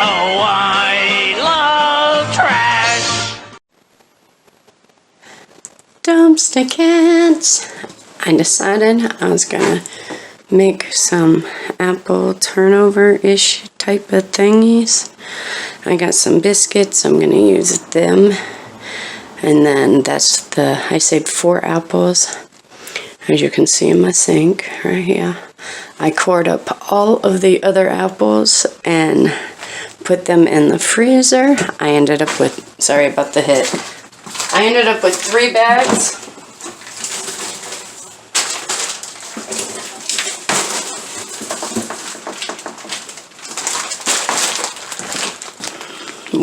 Oh, I love trash. Dumpster cats. I decided I was gonna make some apple turnover-ish type of thingies. I got some biscuits, I'm gonna use them. And then I saved 4 apples, as you can see in my sink right here. I cored up all of the other apples and put them in the freezer. I ended up with, sorry about the hit, I ended up with 3 bags.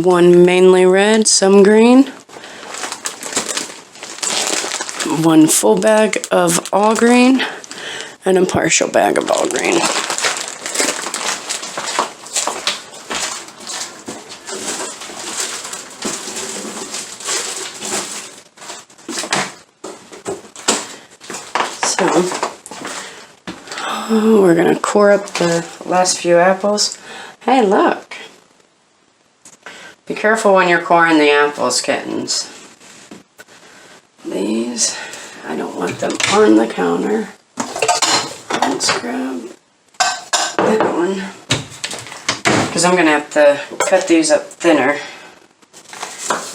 One mainly red, some green. 1 full bag of all green and a partial bag of all green. So we're gonna core up the last few apples. Hey, look. Be careful when you're coring the apples, kittens. These, I don't want them on the counter. Let's grab that one. Because I'm going to have to cut these up thinner.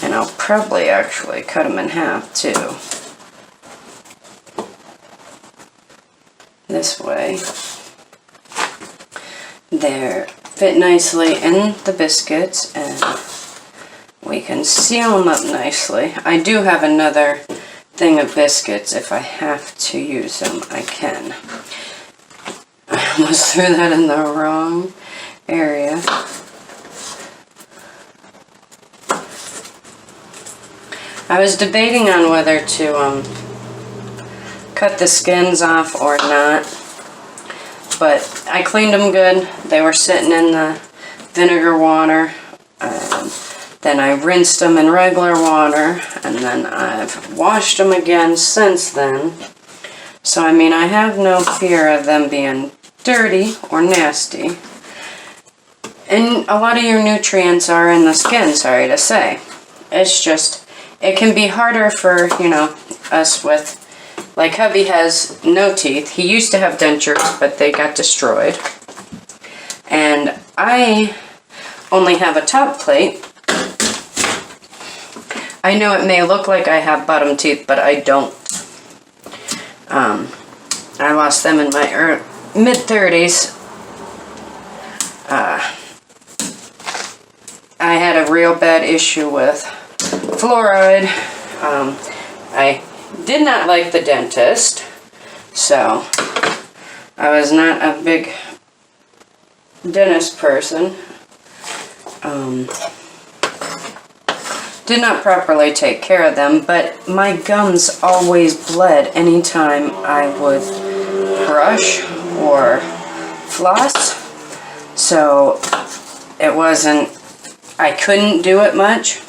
And I'll probably actually cut them in half too. This way. They fit nicely in the biscuits and we can seal them up nicely. I do have another thing of biscuits. If I have to use them, I can. I almost threw that in the wrong area. I was debating on whether to cut the skins off or not, but I cleaned them good. They were sitting in the vinegar water. Then I rinsed them in regular water, and then I've washed them again since then. So, I mean, I have no fear of them being dirty or nasty. And a lot of your nutrients are in the skin, sorry to say. It's just, it can be harder for, you know, us with, like hubby has no teeth. He used to have dentures, but they got destroyed. And I only have a top plate. I know it may look like I have bottom teeth, but I don't. I lost them in my mid-30s. I had a real bad issue with fluoride. I did not like the dentist, so I was not a big dentist person. Did not properly take care of them, but my gums always bled anytime I would brush or floss. So it wasn't, I couldn't do it much.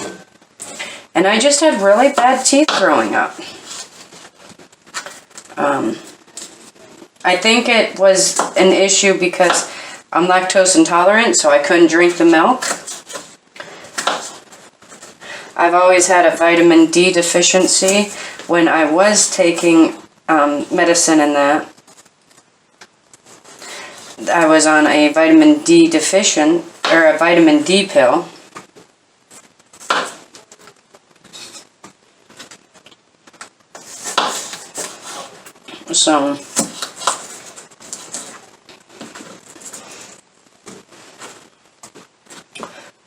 And I just had really bad teeth growing up. I think it was an issue because I'm lactose intolerant, so I couldn't drink the milk. I've always had a vitamin D deficiency when I was taking medicine in that. I was on a vitamin D deficient, or a vitamin D pill. So,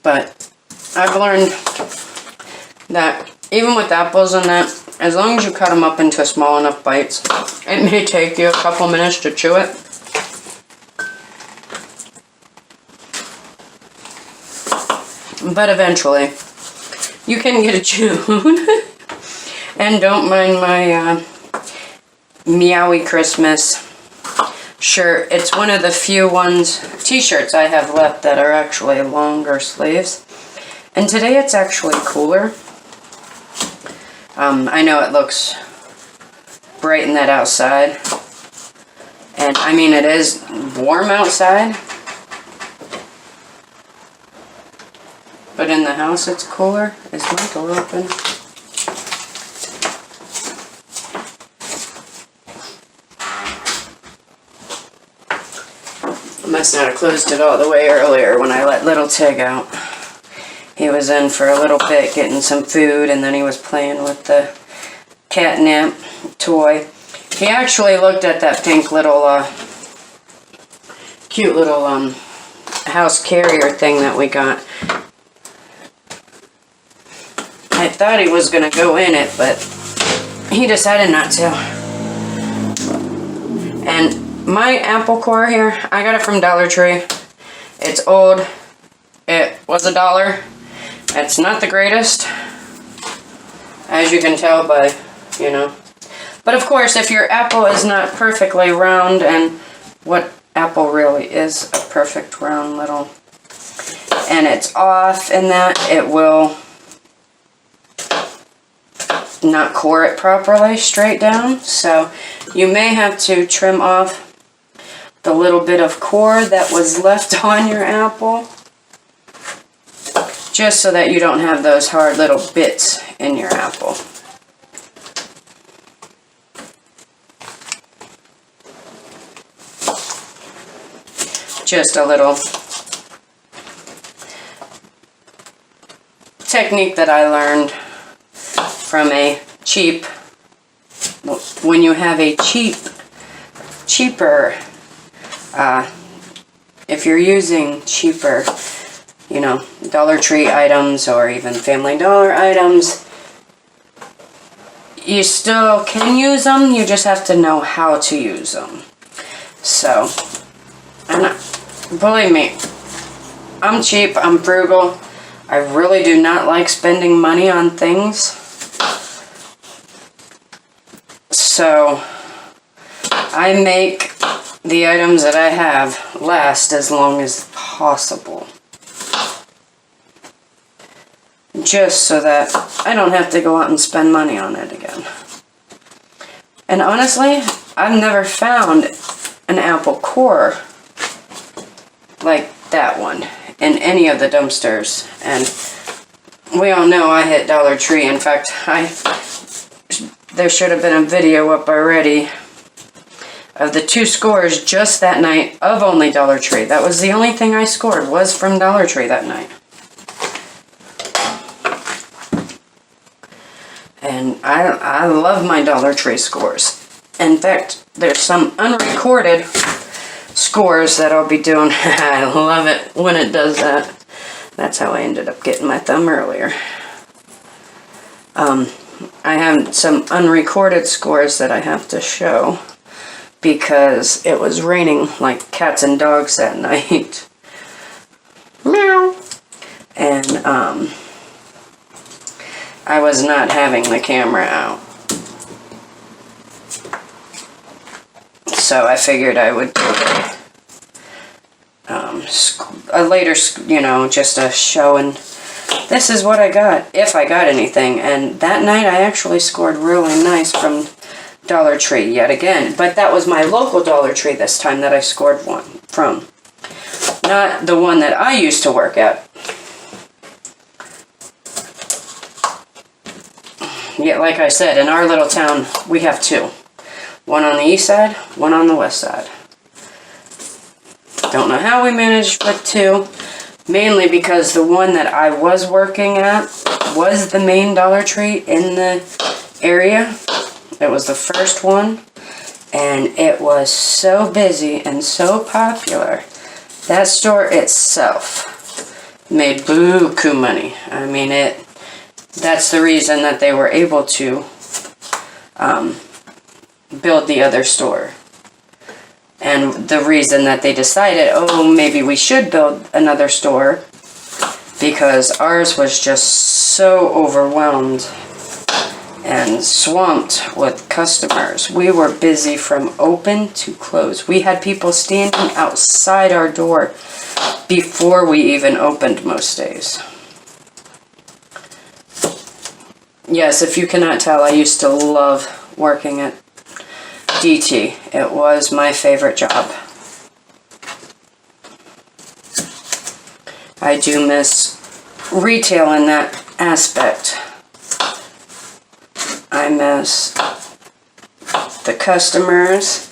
but I've learned that even with apples and that, as long as you cut them up into small enough bites, it may take you a couple minutes to chew it. But eventually, you can get it chewed. And don't mind my Meowie Christmas shirt. It's one of the few t-shirts I have left that are actually longer sleeves. And today it's actually cooler. I know it looks bright in that outside. And I mean, it is warm outside. but in the house it's cooler. Is my door open? I must not have closed it all the way earlier when I let little Tig out. He was in for a little bit getting some food, and then he was playing with the catnip toy. He actually looked at that pink little, cute little house carrier thing that we got. I thought he was going to go in it, but he decided not to. And my apple core here, I got it from Dollar Tree. It's old. It was $1. It's not the greatest, as you can tell by, you know. But of course, if your apple is not perfectly round, and what apple really is a perfect round little, and it's off in that, it will not core it properly straight down. So you may have to trim off the little bit of core that was left on your apple, just so that you don't have those hard little bits in your apple. Just a little technique that I learned from a cheap, when you have a cheaper, if you're using cheaper, you know, Dollar Tree items or even Family Dollar items, you still can use them, you just have to know how to use them. So, believe me, I'm cheap, I'm frugal. I really do not like spending money on things. So, I make the items that I have last as long as possible. Just so that I don't have to go out and spend money on it again. And honestly, I've never found an apple core like that one in any of the dumpsters. And we all know I hit Dollar Tree. In fact, there should have been a video up already of the 2 scores just that night of only Dollar Tree. That was the only thing I scored, was from Dollar Tree that night. And I love my Dollar Tree scores. In fact, there's some unrecorded scores that I'll be doing. I love it when it does that. That's how I ended up getting my thumb earlier. I have some unrecorded scores that I have to show because it was raining like cats and dogs that night. Meow. And I was not having the camera out. So I figured I would do a later, you know, just a show, and this is what I got, if I got anything. And that night I actually scored really nice from Dollar Tree yet again. But that was my local Dollar Tree this time that I scored one from. Not the one that I used to work at. Yeah, like I said, in our little town, we have 2. One on the east side, one on the west side. Don't know how we managed with 2. Mainly because the one that I was working at was the main Dollar Tree in the area. It was the first one. And it was so busy and so popular. That store itself made buku money. I mean, that's the reason that they were able to build the other store. And the reason that they decided, oh, maybe we should build another store, because ours was just so overwhelmed and swamped with customers. We were busy from open to close. We had people standing outside our door before we even opened most days. Yes, if you cannot tell, I used to love working at DT. It was my favorite job. I do miss retail in that aspect. I miss the customers.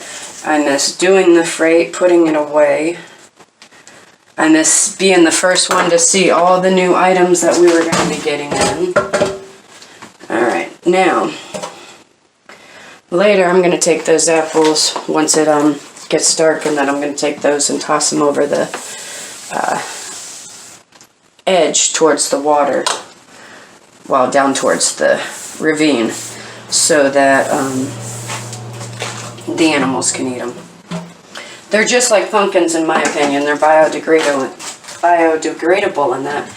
I miss doing the freight, putting it away. I miss being the first one to see all the new items that we were going to be getting in. Alright, now, later I'm going to take those apples once it gets dark, and then I'm going to take those and toss them over the edge towards the water, well, down towards the ravine, so that the animals can eat them. They're just like pumpkins in my opinion. They're biodegradable in that.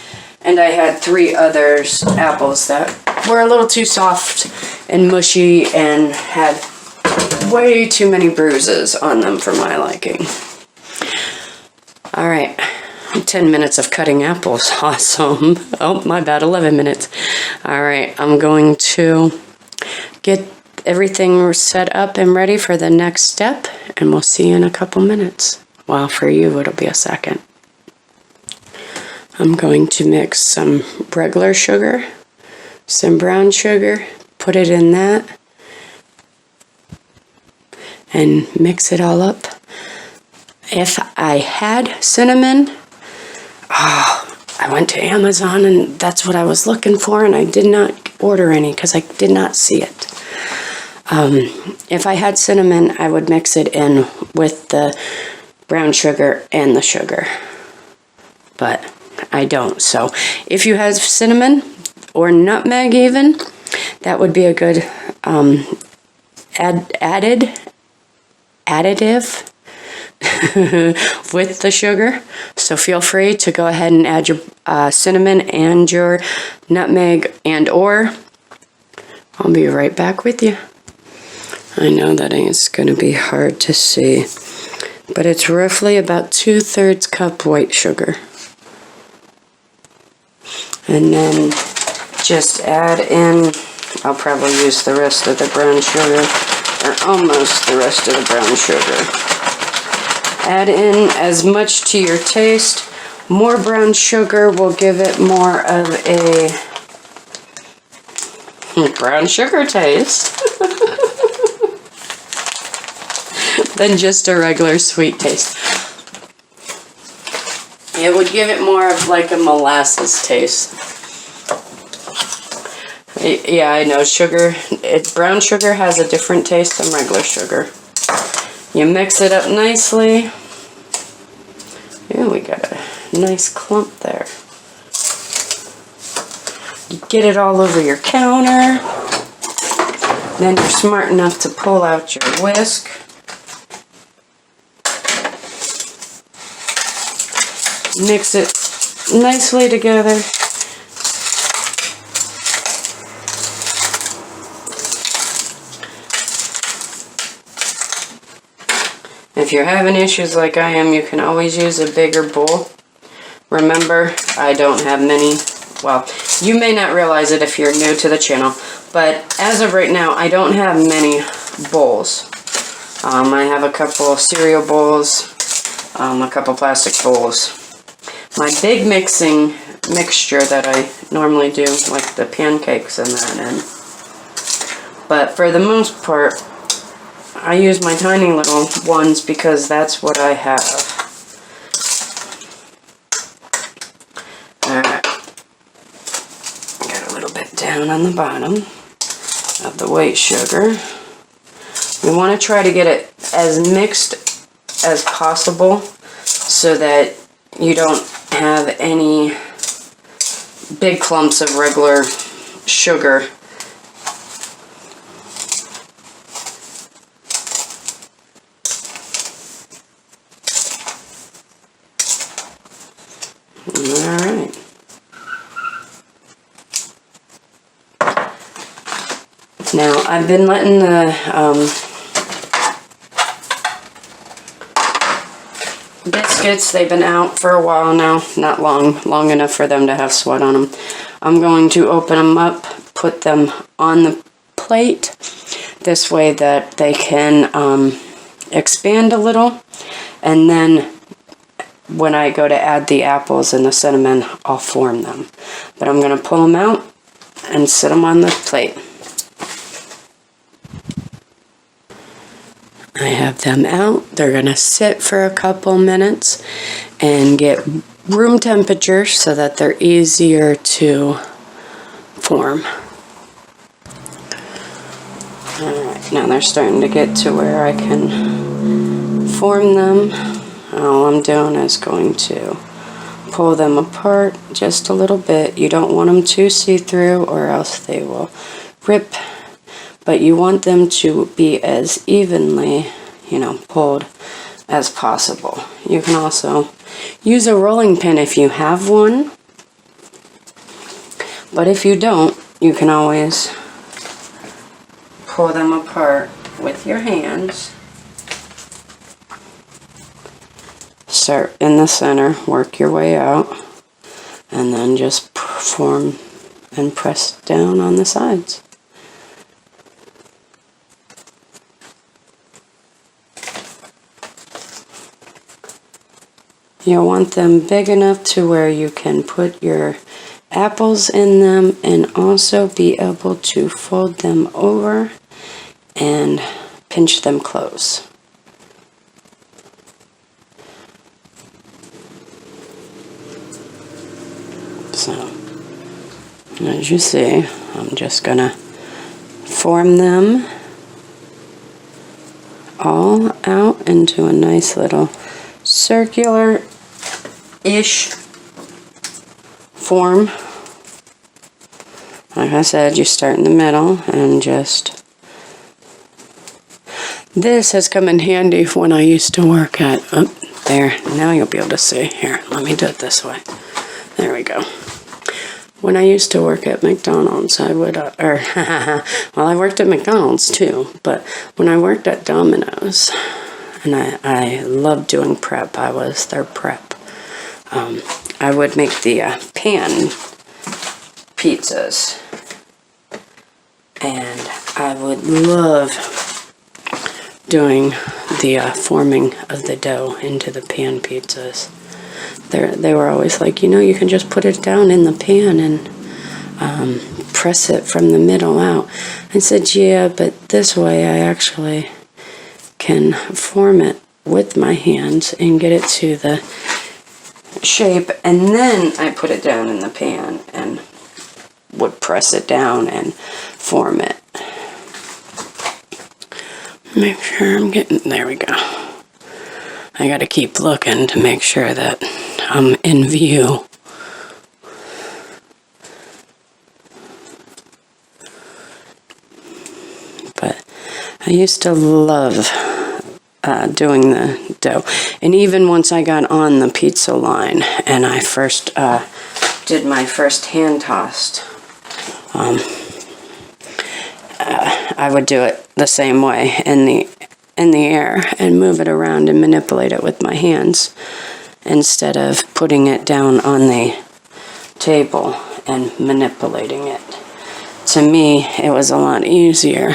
And I had 3 others, apples, that were a little too soft and mushy and had way too many bruises on them for my liking. Alright, 10 minutes of cutting apples. Awesome. Oh, my bad, 11 minutes. Alright, I'm going to get everything set up and ready for the next step, and we'll see you in a couple minutes. Well, for you, it'll be a second. I'm going to mix some regular sugar, some brown sugar, put it in that, and mix it all up. If I had cinnamon, I went to Amazon and that's what I was looking for, and I did not order any because I did not see it. If I had cinnamon, I would mix it in with the brown sugar and the sugar, but I don't. So if you have cinnamon or nutmeg even, that would be a good additive with the sugar. So feel free to go ahead and add your cinnamon and your nutmeg, and or I'll be right back with you. I know that it's going to be hard to see, but it's roughly about 2/3 cup white sugar. And then just add in, I'll probably use the rest of the brown sugar, or almost the rest of the brown sugar. Add in as much to your taste. More brown sugar will give it more of a brown sugar taste than just a regular sweet taste. It would give it more of like a molasses taste. Yeah, I know brown sugar has a different taste than regular sugar. You mix it up nicely. Ooh, we got a nice clump there. You get it all over your counter. Then you're smart enough to pull out your whisk. Mix it nicely together. If you're having issues like I am, you can always use a bigger bowl. Remember, I don't have many. Well, you may not realize it if you're new to the channel, but as of right now, I don't have many bowls. I have a couple of cereal bowls, a couple plastic bowls. My big mixture that I normally do, like the pancakes and that in. But for the most part, I use my tiny little ones because that's what I have. Alright. Got a little bit down on the bottom of the white sugar. We want to try to get it as mixed as possible so that you don't have any big clumps of regular sugar. Alright. Now, I've been letting the biscuits, they've been out for a while now, not long enough for them to have sweat on them. I'm going to open them up, put them on the plate, this way that they can expand a little, and then when I go to add the apples and the cinnamon, I'll form them. But I'm going to pull them out and sit them on the plate. I have them out. They're going to sit for a couple minutes and get room temperature so that they're easier to form. Alright, now they're starting to get to where I can form them. All I'm doing is going to pull them apart just a little bit. You don't want them too see-through or else they will rip, but you want them to be as evenly, pulled as possible. You can also use a rolling pin if you have one, but if you don't, you can always pull them apart with your hands. Start in the center, work your way out, and then just form and press down on the sides. You'll want them big enough to where you can put your apples in them and also be able to fold them over and pinch them close. So, as you see, I'm just going to form them all out into a nice little circular-ish form. Like I said, you start in the middle and just... This has come in handy when I used to work at... Oh, there. Now you'll be able to see. Here, let me do it this way. There we go. When I used to work at McDonald's, I would... well, I worked at McDonald's too, but when I worked at Domino's, and I loved doing prep, I was their prep. I would make the pan pizzas, and I would love doing the forming of the dough into the pan pizzas. They were always like, you can just put it down in the pan and press it from the middle out. I said, yeah, but this way I actually can form it with my hands and get it to the shape, and then I put it down in the pan and would press it down and form it. Make sure I'm getting... There we go. I gotta keep looking to make sure that I'm in view. But I used to love doing the dough. And even once I got on the pizza line and I first did my first hand tossed, I would do it the same way in the air and move it around and manipulate it with my hands instead of putting it down on the table and manipulating it. To me, it was a lot easier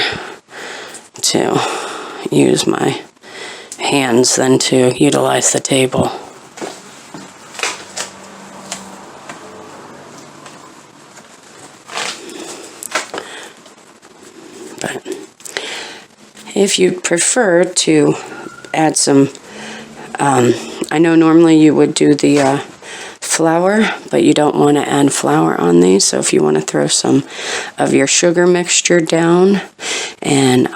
to use my hands than to utilize the table. But if you prefer to add some, I know normally you would do the flour, but you don't want to add flour on these. So if you want to throw some of your sugar mixture down and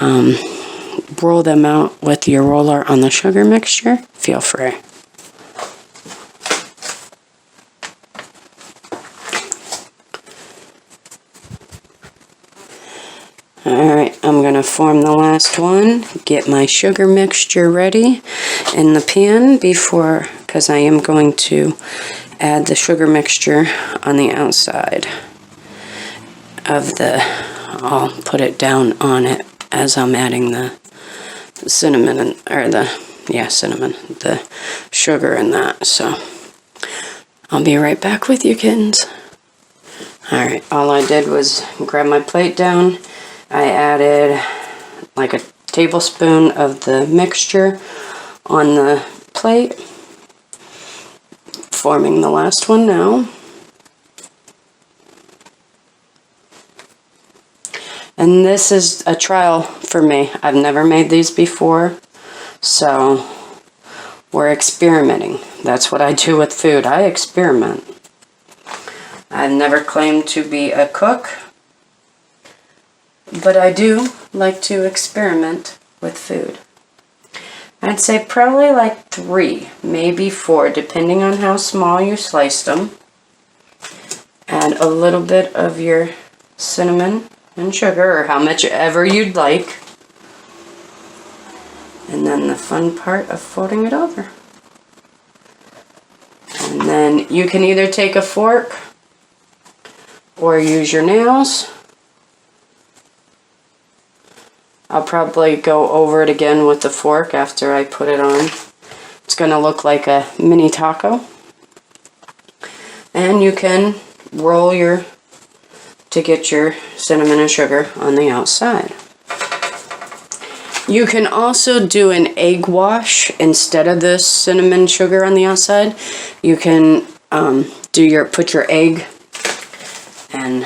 roll them out with your roller on the sugar mixture, feel free. Alright, I'm going to form the last one, get my sugar mixture ready in the pan because I am going to add the sugar mixture on the outside of I'll put it down on it as I'm adding the cinnamon, the sugar in that. So I'll be right back with you, kittens. Alright, all I did was grab my plate down. I added like a tablespoon of the mixture on the plate. forming the last one now. And this is a trial for me. I've never made these before, so we're experimenting. That's what I do with food. I experiment. I've never claimed to be a cook, but I do like to experiment with food. I'd say probably like 3, maybe 4, depending on how small you sliced them. Add a little bit of your cinnamon and sugar, or how much ever you'd like. And then the fun part of folding it over. And then you can either take a fork or use your nails. I'll probably go over it again with the fork after I put it on. It's going to look like a mini taco. And you can roll to get your cinnamon and sugar on the outside. You can also do an egg wash instead of the cinnamon sugar on the outside. You can put your egg, and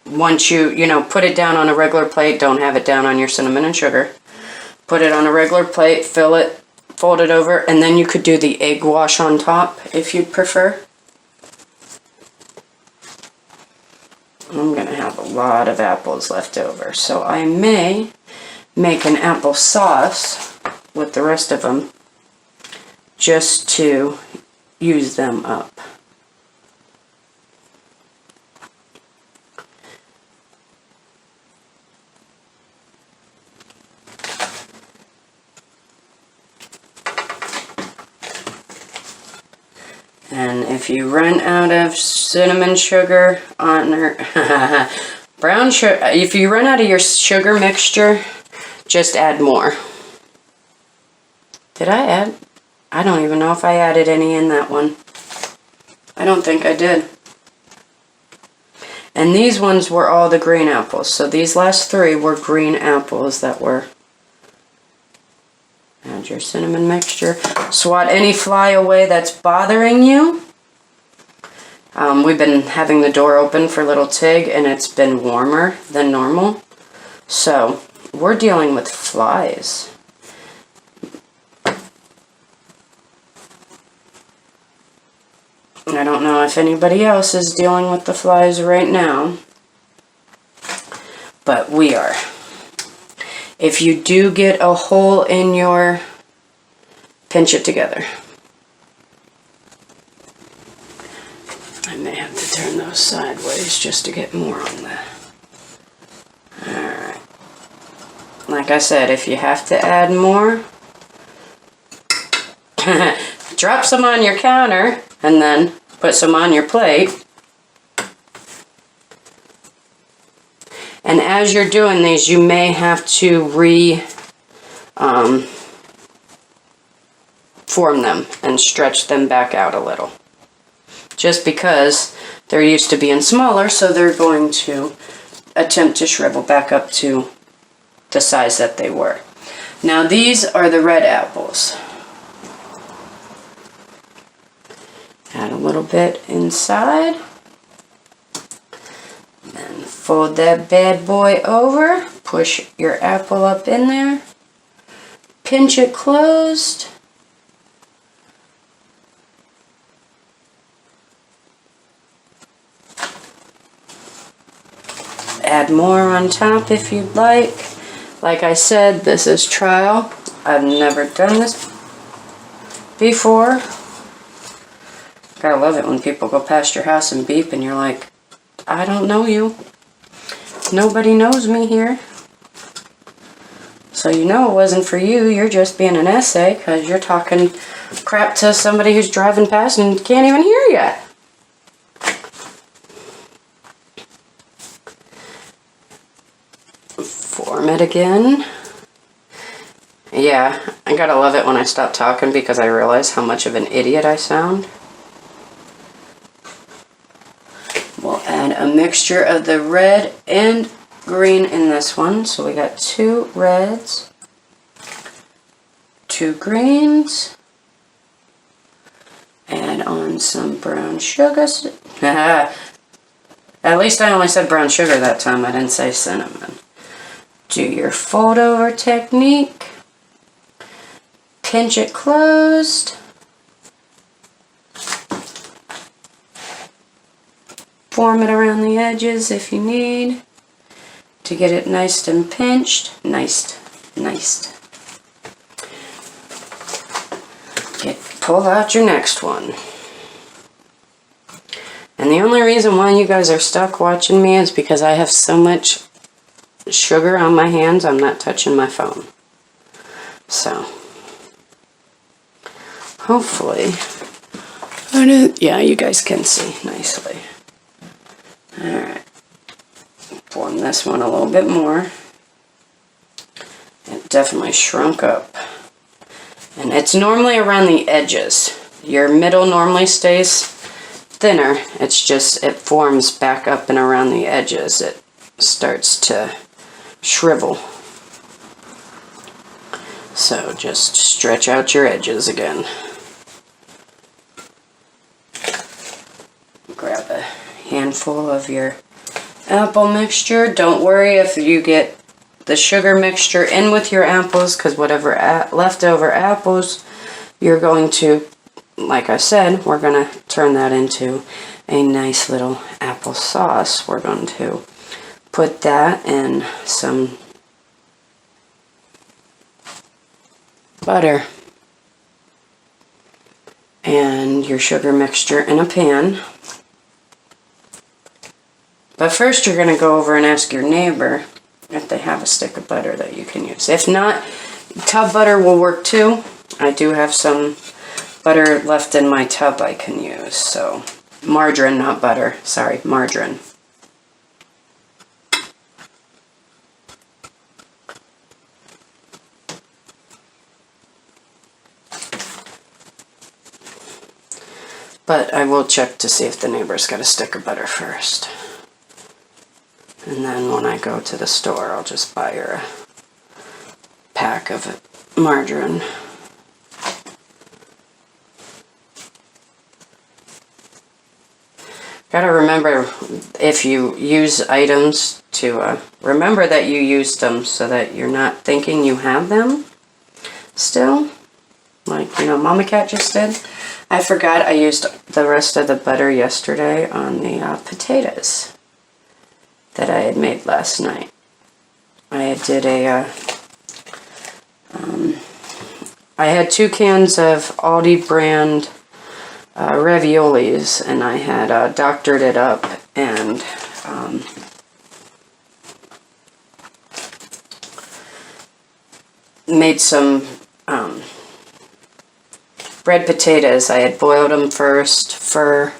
once you put it down on a regular plate, don't have it down on your cinnamon and sugar. Put it on a regular plate, fill it, fold it over, and then you could do the egg wash on top if you'd prefer. I'm going to have a lot of apples left over, so I may make an apple sauce with the rest of them just to use them up. And if you run out of cinnamon sugar brown sugar, if you run out of your sugar mixture, just add more. Did I add? I don't even know if I added any in that one. I don't think I did. And these ones were all the green apples. So these last 3 were green apples that were. Add your cinnamon mixture. Swat any fly away that's bothering you. We've been having the door open for little Tig, and it's been warmer than normal. So we're dealing with flies. I don't know if anybody else is dealing with the flies right now, but we are. If you do get a hole in your, pinch it together. I may have to turn those sideways just to get more on there. Alright. Like I said, if you have to add more, drop some on your counter and then put some on your plate. And as you're doing these, you may have to form them and stretch them back out a little. Just because they're used to being smaller, so they're going to attempt to shrivel back up to the size that they were. Now these are the red apples. Add a little bit inside. Then fold that bad boy over. Push your apple up in there. Pinch it closed. Add more on top if you'd like. Like I said, this is trial. I've never done this before. Gotta love it when people go past your house and beep and you're like, I don't know you. Nobody knows me here. So you know it wasn't for you. You're just being an essay because you're talking crap to somebody who's driving past and can't even hear you. Form it again. Yeah, I gotta love it when I stop talking because I realize how much of an idiot I sound. We'll add a mixture of the red and green in this one. So we got 2 reds, 2 greens, Add on some brown sugar. At least I only said brown sugar that time. I didn't say cinnamon. Do your fold over technique. Pinch it closed. Form it around the edges if you need to get it nice and pinched. Nice. Pull out your next one. And the only reason why you guys are stuck watching me is because I have so much sugar on my hands, I'm not touching my phone. So, hopefully, yeah, you guys can see nicely. Alright, form this one a little bit more. It definitely shrunk up. And it's normally around the edges. Your middle normally stays thinner. It's just, it forms back up and around the edges. It starts to shrivel. So just stretch out your edges again. Grab a handful of your apple mixture. Don't worry if you get the sugar mixture in with your apples, because whatever leftover apples you're going to, like I said, we're going to turn that into a nice little apple sauce. We're going to put that in some butter and your sugar mixture in a pan. But first you're going to go over and ask your neighbor if they have a stick of butter that you can use. If not, tub butter will work too. I do have some butter left in my tub I can use. So, margarine, not butter. Sorry, margarine. But I will check to see if the neighbor's got a stick of butter first. And then when I go to the store, I'll just buy her a pack of margarine. Gotta remember, if you use items, to remember that you used them so that you're not thinking you have them still. Like, you know, Mama Cat just did. I forgot I used the rest of the butter yesterday on the potatoes that I had made last night. I did I had 2 cans of Aldi brand raviolis, and I had doctored it up and made some red potatoes. I had boiled them first for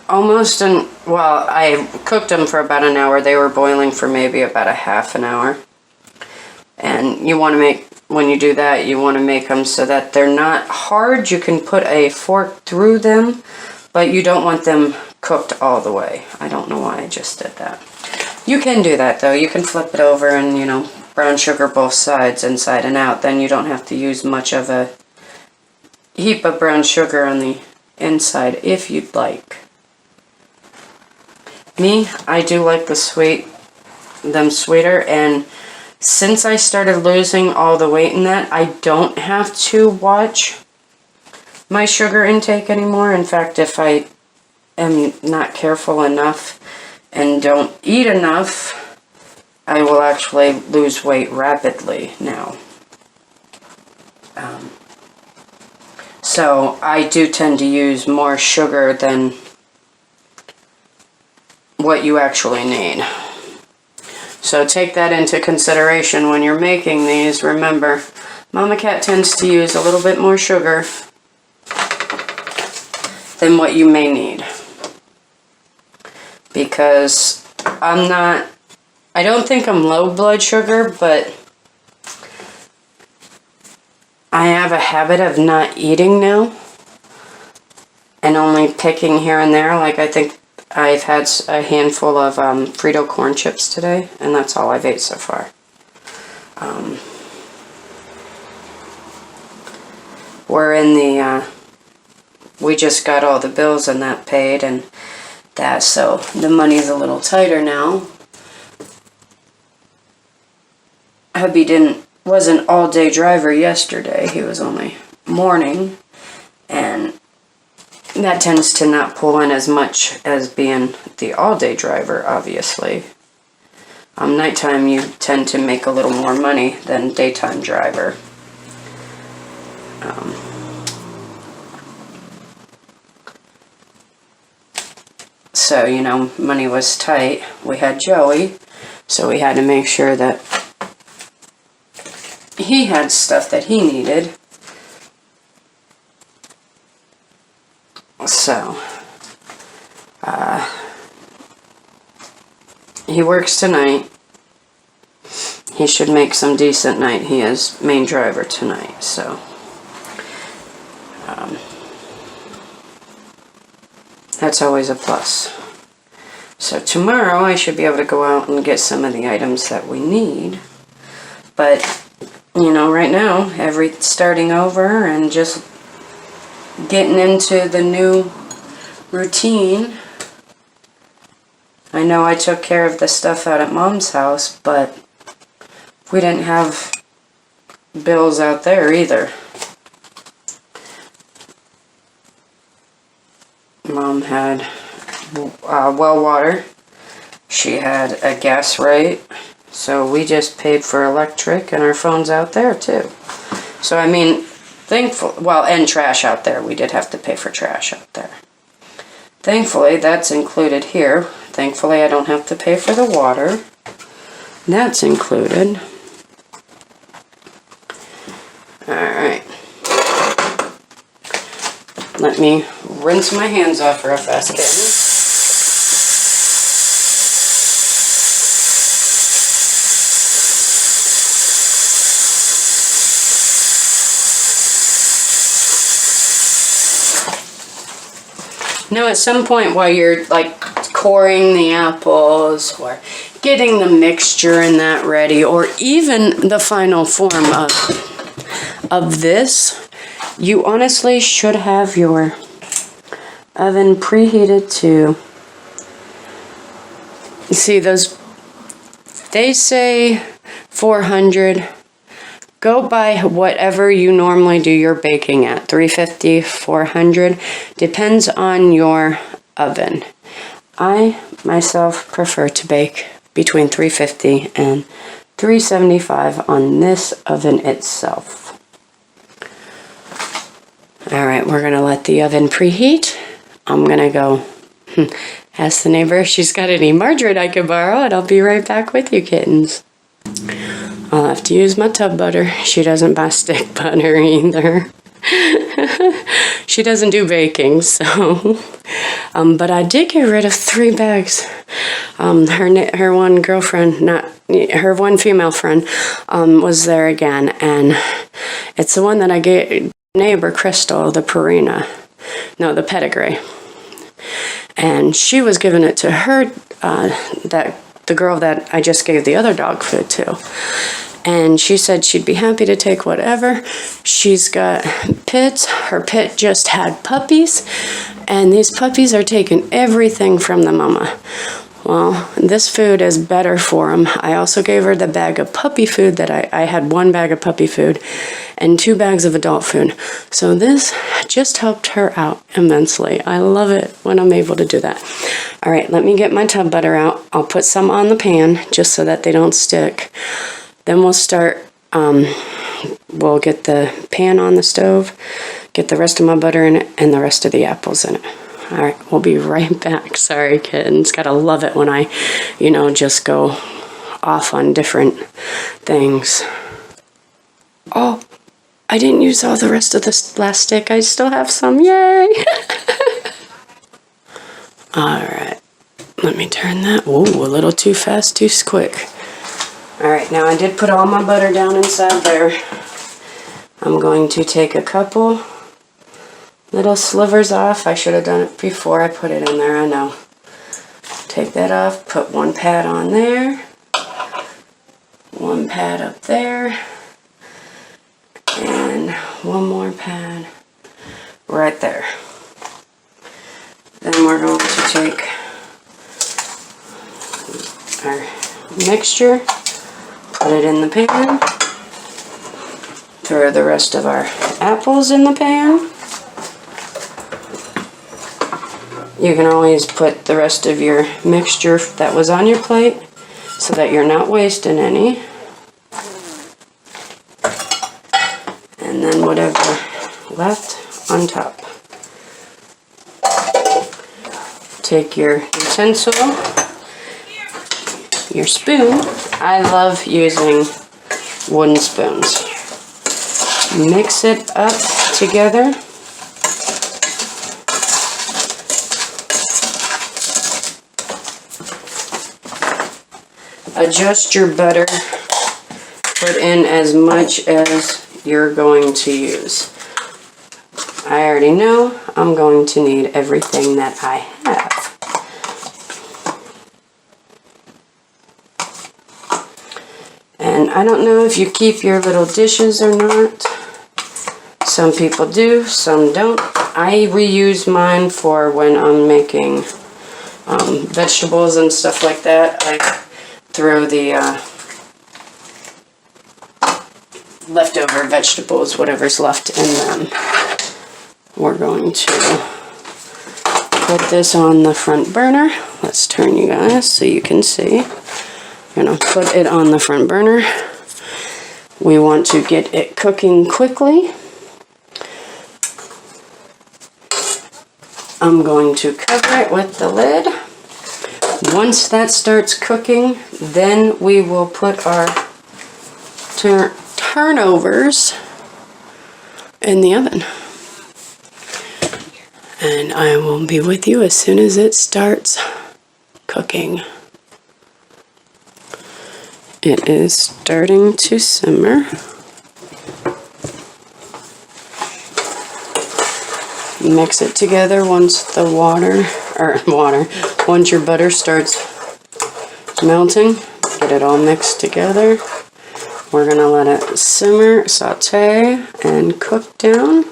almost well, I cooked them for about an hour. They were boiling for maybe about a half an hour. And you want to make, when you do that, you want to make them so that they're not hard. You can put a fork through them, but you don't want them cooked all the way. I don't know why I just did that. You can do that though. You can flip it over and, you know, brown sugar both sides, inside and out. Then you don't have to use much of a heap of brown sugar on the inside if you'd like. Me, I do like them sweeter, and since I started losing all the weight in that, I don't have to watch my sugar intake anymore. In fact, if I am not careful enough and don't eat enough, I will actually lose weight rapidly now. So I do tend to use more sugar than what you actually need. So take that into consideration when you're making these. Remember, Mama Cat tends to use a little bit more sugar than what you may need. Because I don't think I'm low blood sugar, but I have a habit of not eating now and only picking here and there. Like, I think I've had a handful of Frito corn chips today, and that's all I've ate so far. We're in the we just got all the bills and that paid and that, so the money's a little tighter now. Hubby wasn't all-day driver yesterday. He was only morning, and that tends to not pull in as much as being the all-day driver, obviously. Nighttime, you tend to make a little more money than daytime driver. So, you know, money was tight. We had Joey, so we had to make sure that he had stuff that he needed. So, he works tonight. He should make some decent night. He is main driver tonight, so. That's always a plus. So tomorrow I should be able to go out and get some of the items that we need. But, you know, right now, starting over and just getting into the new routine. I know I took care of the stuff out at Mom's house, but we didn't have bills out there either. Mom had well water. She had a gas rate. So we just paid for electric and our phone's out there too. So I mean, and trash out there. We did have to pay for trash out there. Thankfully, that's included here. Thankfully, I don't have to pay for the water. That's included. Alright. Let me rinse my hands off real fast, kitten. Now, at some point while you're like coring the apples or getting the mixture and that ready, or even the final form of this, you honestly should have your oven preheated to, you see those, they say 400. Go by whatever you normally do your baking at, 350, 400, depends on your oven. I, myself, prefer to bake between 350 and 375 on this oven itself. Alright, we're going to let the oven preheat. I'm going to go ask the neighbor if she's got any margarine I can borrow, and I'll be right back with you, kittens. I'll have to use my tub butter. She doesn't buy stick butter either. She doesn't do baking, so. But I did get rid of 3 bags. Her one girlfriend, her one female friend, was there again, and it's the one that I gave neighbor Crystal, the pedigree. And she was giving it to her, the girl that I just gave the other dog food to. And she said she'd be happy to take whatever. She's got pits. Her pit just had puppies. And these puppies are taking everything from the mama. Well, this food is better for them. I also gave her the bag of puppy food that I had 1 bag of puppy food and 2 bags of adult food. So this just helped her out immensely. I love it when I'm able to do that. All right, let me get my tub butter out. I'll put some on the pan just so that they don't stick. Then we'll start, we'll get the pan on the stove, get the rest of my butter in it, and the rest of the apples in it. All right, we'll be right back. Sorry, kittens. Gotta love it when I, just go off on different things. Oh, I didn't use all the rest of this last stick. I still have some. Yay! All right, let me turn that. Ooh, a little too fast, too quick. All right, now I did put all my butter down inside there. I'm going to take a couple little slivers off. I should have done it before I put it in there, I know. Take that off, put 1 pad on there, 1 pad up there, and 1 more pad right there. Then we're going to take our mixture, put it in the pan, throw the rest of our apples in the pan. You can always put the rest of your mixture that was on your plate so that you're not wasting any. And then whatever left on top. Take your utensil, your spoon. I love using wooden spoons. Mix it up together. Adjust your butter. Put in as much as you're going to use. I already know I'm going to need everything that I have. And I don't know if you keep your little dishes or not. Some people do, some don't. I reuse mine for when I'm making vegetables and stuff like that. I throw the leftover vegetables, whatever's left in them. We're going to put this on the front burner. Let's turn you guys so you can see. I'm going to put it on the front burner. We want to get it cooking quickly. I'm going to cover it with the lid. Once that starts cooking, then we will put our turnovers in the oven. And I will be with you as soon as it starts cooking. It is starting to simmer. Mix it together once the once your butter starts melting. Get it all mixed together. We're gonna let it simmer, saute, and cook down.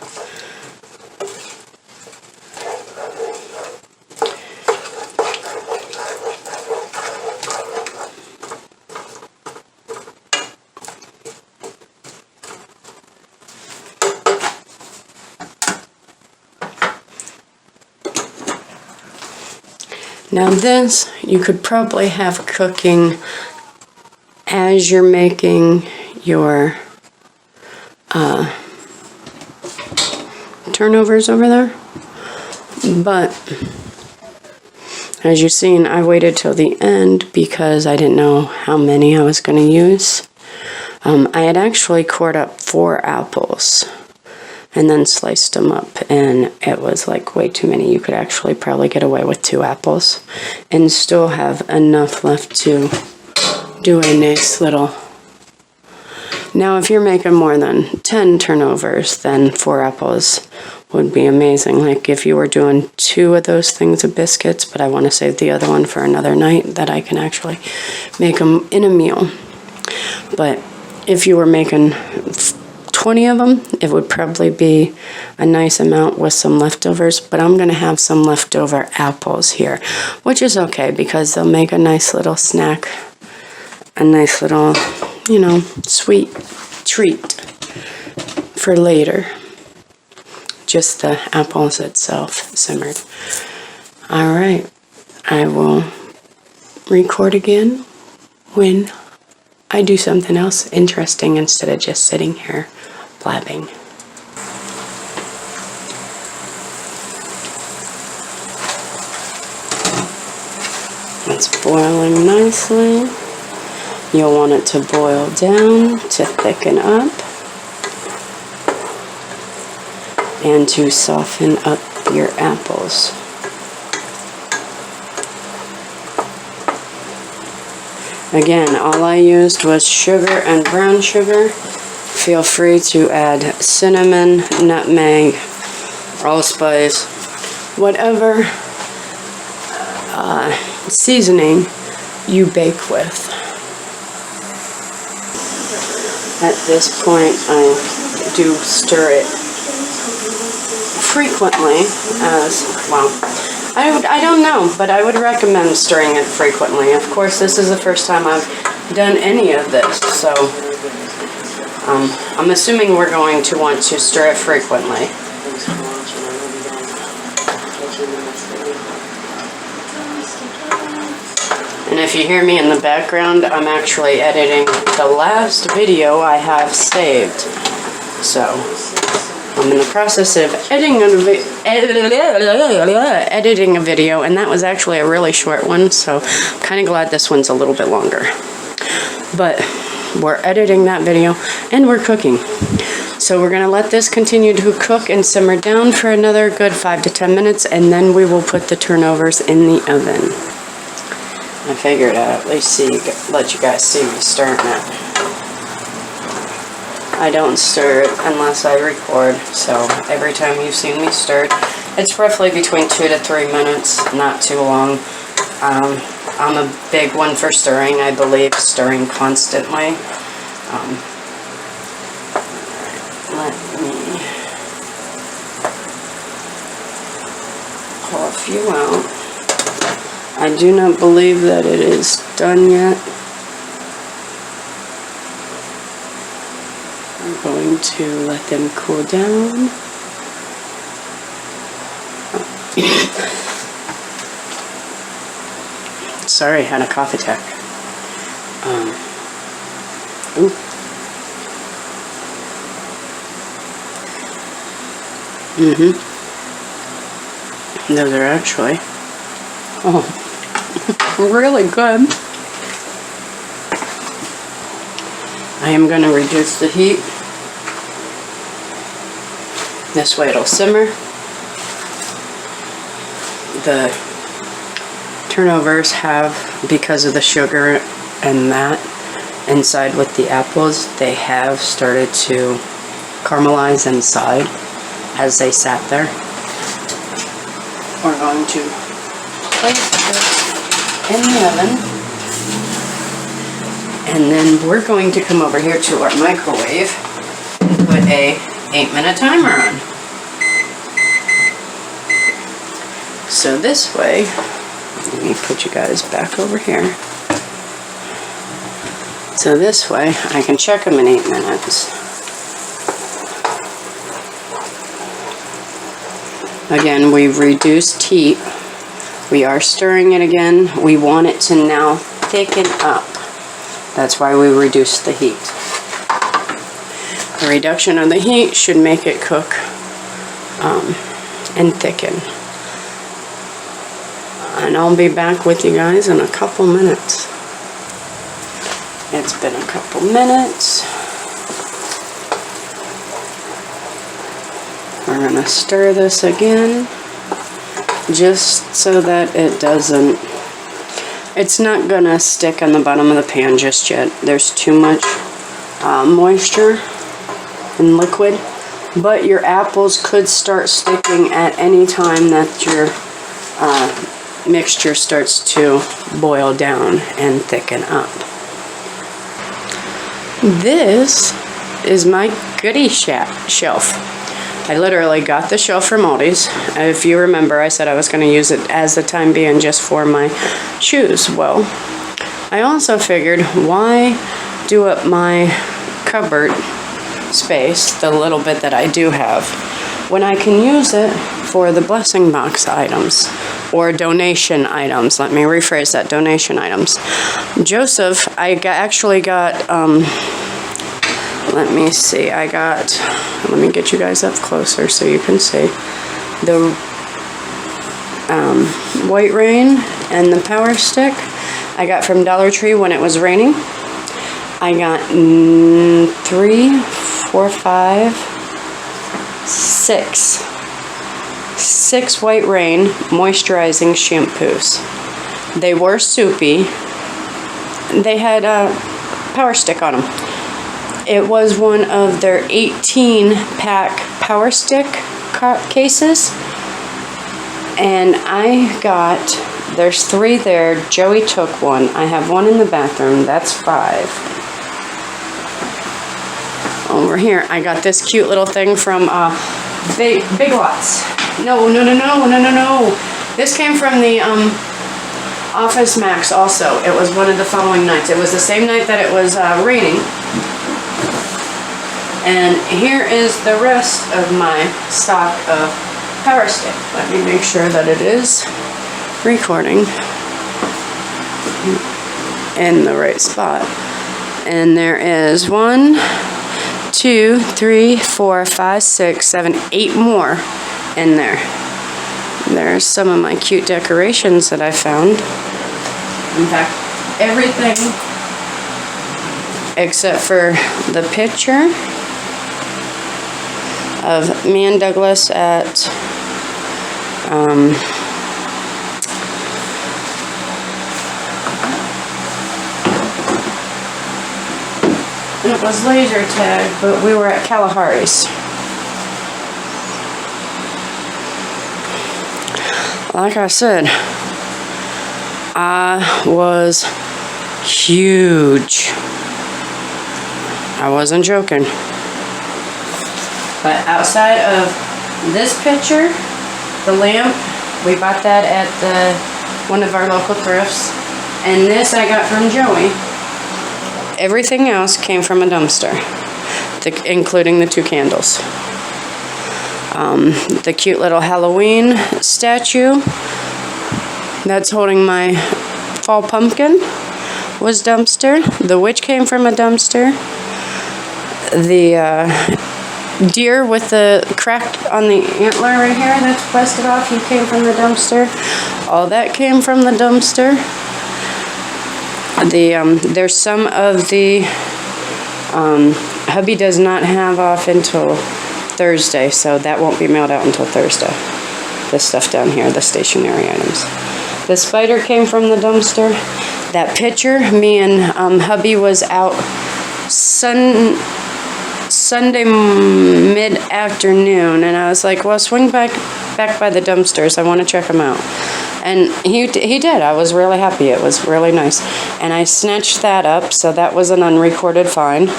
Now this, you could probably have cooking as you're making your turnovers over there. But as you've seen, I waited till the end because I didn't know how many I was going to use. I had actually cored up 4 apples and then sliced them up, and it was like way too many. You could actually probably get away with 2 apples and still have enough left to do a nice little. Now if you're making more than 10 turnovers, then 4 apples would be amazing. Like if you were doing 2 of those things of biscuits, but I want to save the other one for another night, that I can actually make them in a meal. But if you were making 20 of them, it would probably be a nice amount with some leftovers, but I'm going to have some leftover apples here, which is okay because they'll make a nice little snack, a nice little, you know, sweet treat for later. Just the apples itself simmered. All right, I will record again when I do something else interesting instead of just sitting here blabbing. It's boiling nicely. You'll want it to boil down to thicken up and to soften up your apples. Again, all I used was sugar and brown sugar. Feel free to add cinnamon, nutmeg, allspice, whatever seasoning you bake with. At this point, I do stir it frequently as, well, I don't know, but I would recommend stirring it frequently. Of course, this is the first time I've done any of this, so I'm assuming we're going to want to stir it frequently. And if you hear me in the background, I'm actually editing the last video I have saved. So, I'm in the process of editing a video, and that was actually a really short one, so I'm kind of glad this one's a little bit longer. But we're editing that video, and we're cooking. So we're going to let this continue to cook and simmer down for another good 5 to 10 minutes, and then we will put the turnovers in the oven. I figured I'd at least let you guys see me stirring it. I don't stir it unless I record, so every time you've seen me stir it, it's roughly between 2 to 3 minutes, not too long. I'm a big one for stirring. I believe stirring constantly. Let me pull a few out. I do not believe that it is done yet. I'm going to let them cool down. Sorry, I had a cough attack. Ooh. Those are actually, really good. I am going to reduce the heat. This way it'll simmer. The turnovers have, because of the sugar and that inside with the apples, they have started to caramelize inside as they sat there. We're going to place this in the oven, and then we're going to come over here to our microwave and put a 8-minute timer on. So this way, let me put you guys back over here. So this way, I can check them in 8 minutes. Again, we've reduced heat. We are stirring it again. We want it to now thicken up. That's why we reduced the heat. The reduction of the heat should make it cook and thicken. And I'll be back with you guys in a couple minutes. It's been a couple minutes. We're going to stir this again, just so that it doesn't, it's not going to stick on the bottom of the pan just yet. There's too much moisture and liquid, but your apples could start sticking at any time that your mixture starts to boil down and thicken up. This is my goodie shelf. I literally got the shelf from Aldi's. If you remember, I said I was going to use it as the time being just for my shoes. Well, I also figured, why do up my cupboard space, the little bit that I do have, when I can use it for the blessing box items or donation items. Let me rephrase that, donation items. Joseph, I actually got, let me see, let me get you guys up closer so you can see. The White Rain and the Power Stick I got from Dollar Tree when it was raining. I got 6 White Rain moisturizing shampoos. They were soupy. They had a Power Stick on them. It was one of their 18-pack Power Stick cases. And I got, there's 3 there. Joey took one. I have one in the bathroom. That's 5. Over here, I got this cute little thing from Big Lots. No. This came from the Office Max also. It was one of the following nights. It was the same night that it was raining. And here is the rest of my stock of Power Stick. Let me make sure that it is recording in the right spot. And there is 1, 2, 3, 4, 5, 6, 7, 8 more in there. There's some of my cute decorations that I found. In fact, everything except for the picture of me and Douglas at it was laser tag, but we were at Kalahari's. Like I said, I was huge. I wasn't joking. But outside of this picture, the lamp, we bought that at one of our local thrifts. And this I got from Joey. Everything else came from a dumpster, including the 2 candles. The cute little Halloween statue that's holding my fall pumpkin was dumpster. The witch came from a dumpster. The deer with the crack on the antler right here that's busted off, he came from the dumpster. All that came from the dumpster. There's some of the hubby does not have off until Thursday, so that won't be mailed out until Thursday. This stuff down here, the stationery items. The spider came from the dumpster. That picture, me and hubby was out Sunday mid-afternoon, and I was like, well, swing back by the dumpsters. I want to check them out. And he did. I was really happy. It was really nice. And I snatched that up, so that was an unrecorded find.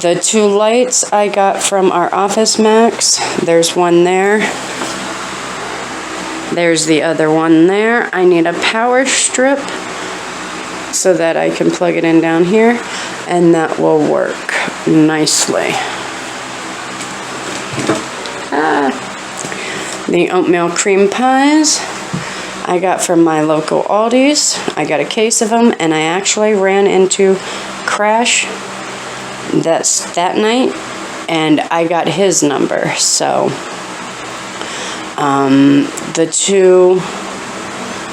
The 2 lights I got from our Office Max. There's one there. There's the other one there. I need a power strip so that I can plug it in down here, and that will work nicely. The oatmeal cream pies I got from my local Aldi's. I got a case of them, and I actually ran into Crash that night, and I got his number. So the 2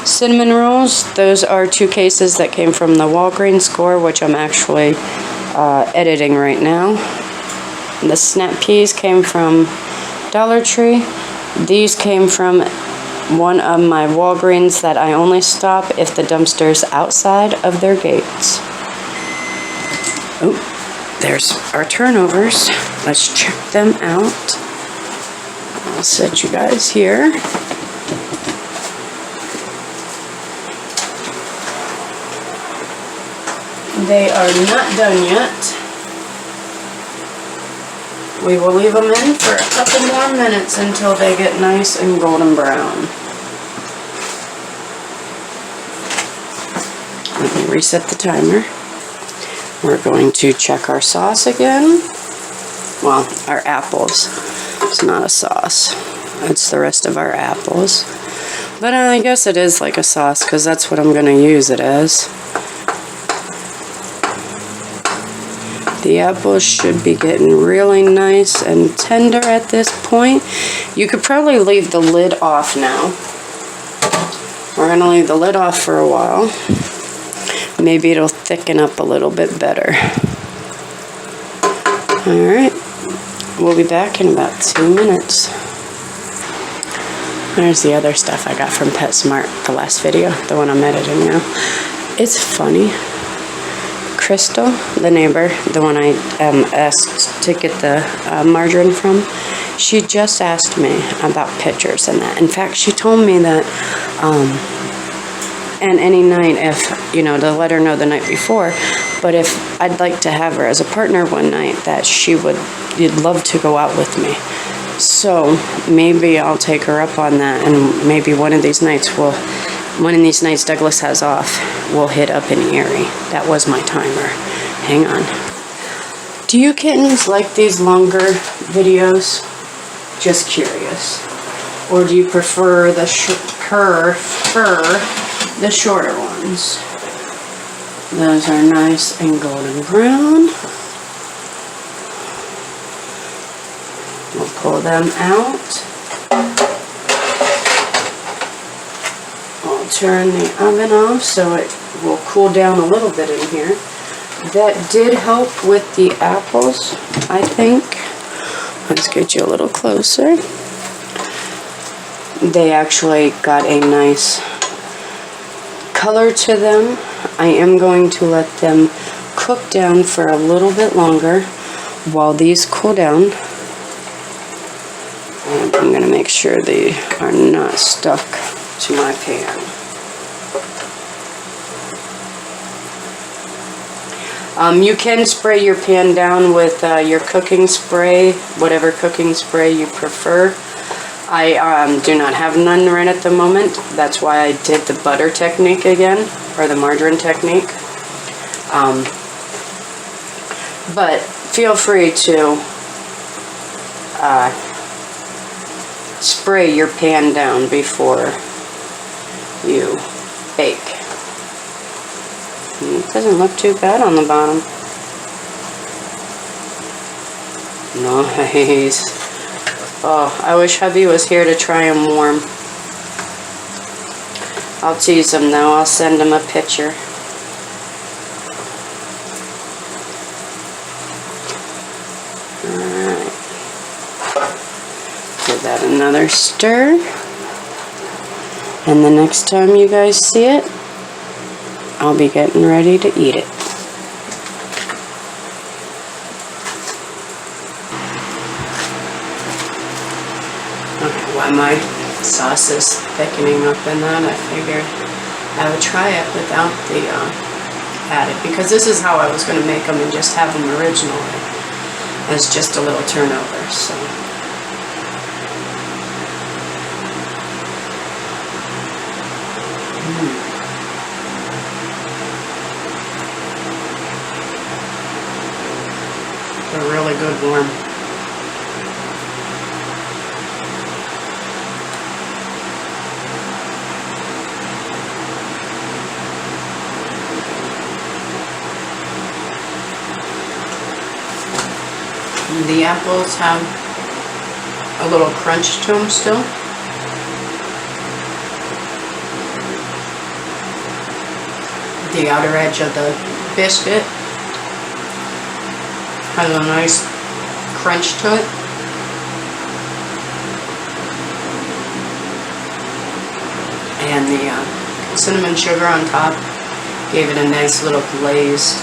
cinnamon rolls, those are 2 cases that came from the Walgreens store, which I'm actually editing right now. The snap peas came from Dollar Tree. These came from one of my Walgreens that I only stop if the dumpster's outside of their gates. Oh, there's our turnovers. Let's check them out. I'll set you guys here. They are not done yet. We will leave them in for a couple more minutes until they get nice and golden brown. Let me reset the timer. We're going to check our sauce again. Well, our apples. It's not a sauce. It's the rest of our apples. But I guess it is like a sauce because that's what I'm going to use it as. The apples should be getting really nice and tender at this point. You could probably leave the lid off now. We're going to leave the lid off for a while. Maybe it'll thicken up a little bit better. Alright, we'll be back in about 2 minutes. There's the other stuff I got from PetSmart, the last video, the one I'm editing now. It's funny. Crystal, the neighbor, the one I asked to get the margarine from, she just asked me about pictures and that. In fact, she told me that, and any night if, you know, to let her know the night before, but if I'd like to have her as a partner one night, that you'd love to go out with me. So maybe I'll take her up on that, and maybe one of these nights Douglas has off, we'll hit up in Erie. That was my timer. Hang on. Do you kittens like these longer videos? Just curious. Or do you prefer the shorter ones? Those are nice and golden brown. We'll pull them out. I'll turn the oven off so it will cool down a little bit in here. That did help with the apples, I think. Let's get you a little closer. They actually got a nice color to them. I am going to let them cook down for a little bit longer while these cool down. And I'm going to make sure they are not stuck to my pan. You can spray your pan down with your cooking spray, whatever cooking spray you prefer. I do not have none right at the moment. That's why I did the butter technique again, or the margarine technique. But feel free to spray your pan down before you bake. It doesn't look too bad on the bottom. Nice. Oh, I wish hubby was here to try them warm. I'll tease him though. I'll send him a picture. Alright. Give that another stir. And the next time you guys see it, I'll be getting ready to eat it. Okay, while my sauce is thickening up in that, I figured I would try it without the added, because this is how I was going to make them and just have them originally as just a little turnover. So. They're really good warm. The apples have a little crunch to them still. The outer edge of the biscuit has a nice crunch to it. And the cinnamon sugar on top gave it a nice little glaze.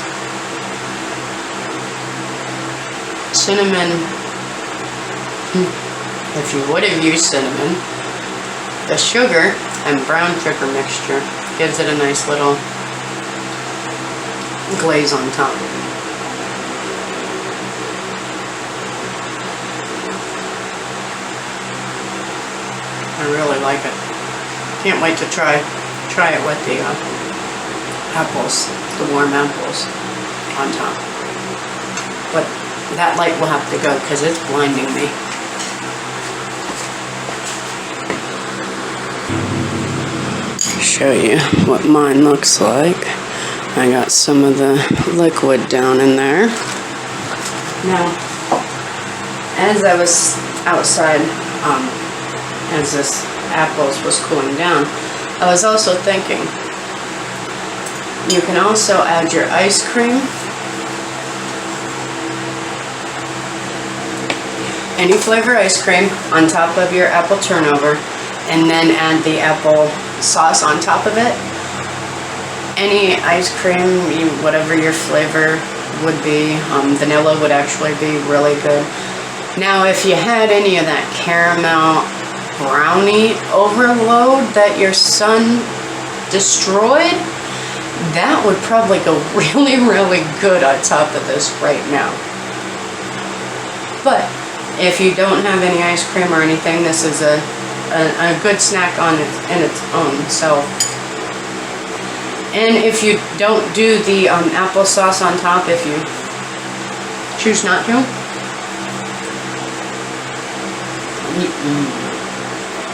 Cinnamon, if you would have used cinnamon, the sugar and brown sugar mixture gives it a nice little glaze on top. I really like it. Can't wait to try it with the apples, the warm apples on top. But that light will have to go because it's blinding me. Show you what mine looks like. I got some of the liquid down in there. Now, as I was outside, as this apples was cooling down, I was also thinking you can also add your ice cream, any flavor ice cream on top of your apple turnover, and then add the apple sauce on top of it. Any ice cream, whatever your flavor would be, vanilla would actually be really good. Now if you had any of that caramel brownie overload that your son destroyed, that would probably go really, really good on top of this right now. But If you don't have any ice cream or anything, this is a good snack in its own. So, and if you don't do the applesauce on top, if you choose not to,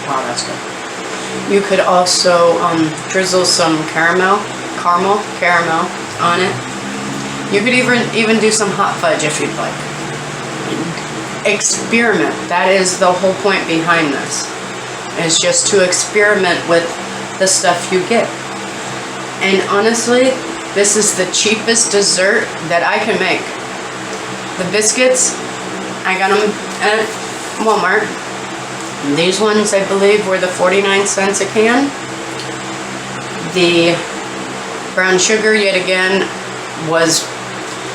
wow, that's good. You could also drizzle some caramel on it. You could even do some hot fudge if you'd like. Experiment. That is the whole point behind this. Is just to experiment with the stuff you get. And honestly, this is the cheapest dessert that I can make. The biscuits, I got them at Walmart. These ones, I believe, were the 49 cents a can. The brown sugar, yet again,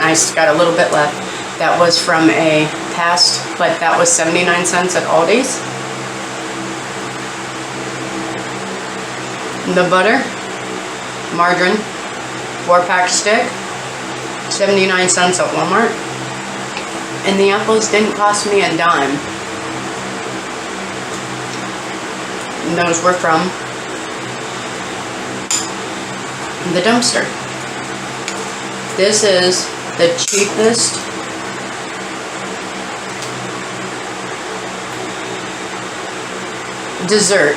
I got a little bit left. That was from a past, but that was 79 cents at Aldi's. The butter, margarine, 4-pack stick, 79 cents at Walmart. And the apples didn't cost me a dime. And those were from the dumpster. This is the cheapest dessert.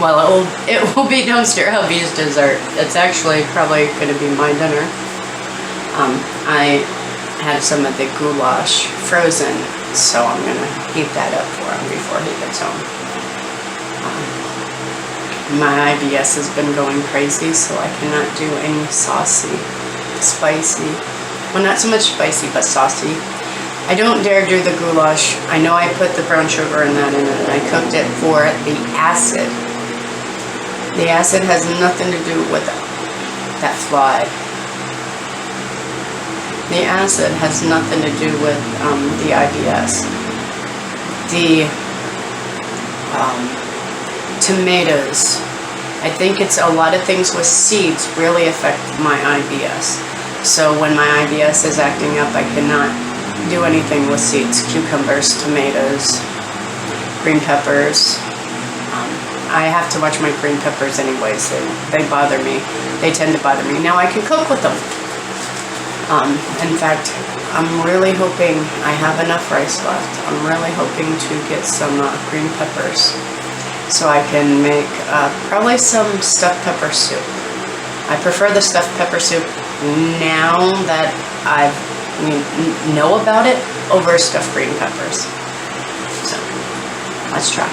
Well, it will be Dumpster Hubby's dessert. It's actually probably going to be my dinner. I had some of the goulash frozen, so I'm going to heat that up for him before he gets home. My IBS has been going crazy, so I cannot do any spicy. Well, not so much spicy, but saucy. I don't dare do the goulash. I know I put the brown sugar and that in it, and I cooked it for the acid. The acid has nothing to do with that fly. The acid has nothing to do with the IBS. The tomatoes. I think it's a lot of things with seeds really affect my IBS. So when my IBS is acting up, I cannot do anything with seeds. Cucumbers, tomatoes, green peppers. I have to watch my green peppers anyways. They bother me. They tend to bother me. Now I can cook with them. In fact, I'm really hoping I have enough rice left. I'm really hoping to get some green peppers so I can make probably some stuffed pepper soup. I prefer the stuffed pepper soup now that I know about it over stuffed green peppers. So, let's try.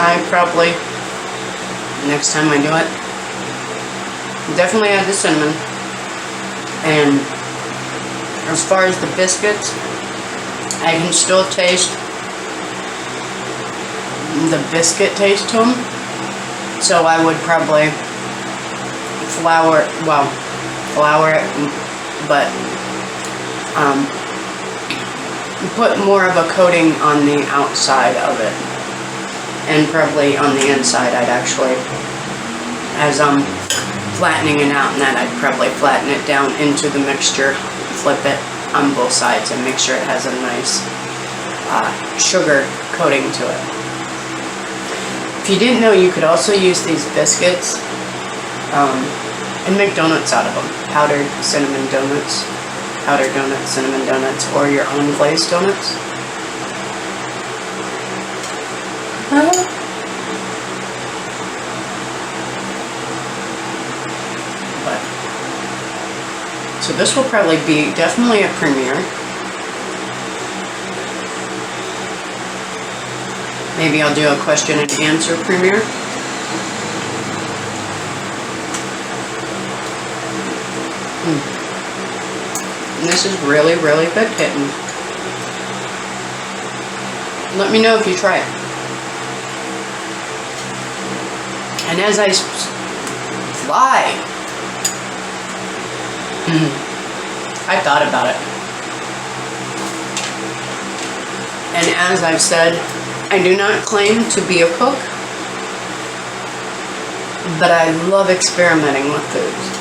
I probably, next time I do it, definitely add the cinnamon. And as far as the biscuits, I can still taste the biscuit taste to them. So I would probably flour it, but put more of a coating on the outside of it. And probably on the inside, I'd actually, as I'm flattening it out and that, I'd probably flatten it down into the mixture, flip it on both sides, and make sure it has a nice sugar coating to it. If you didn't know, you could also use these biscuits and make donuts out of them. Powdered cinnamon donuts, cinnamon donuts, or your own glazed donuts. So this will probably be definitely a premiere. Maybe I'll do a question and answer premiere. And this is really, really good, kittens. Let me know if you try it. And as I fly, I thought about it. And as I've said I do not claim to be a cook, but I love experimenting with foods.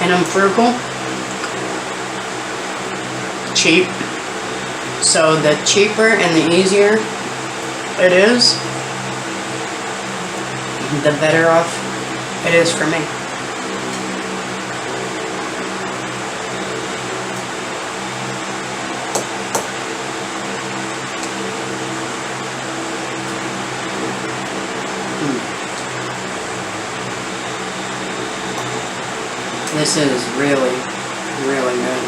And I'm frugal, cheap, so the cheaper and the easier it is, the better off it is for me. This is really, really good.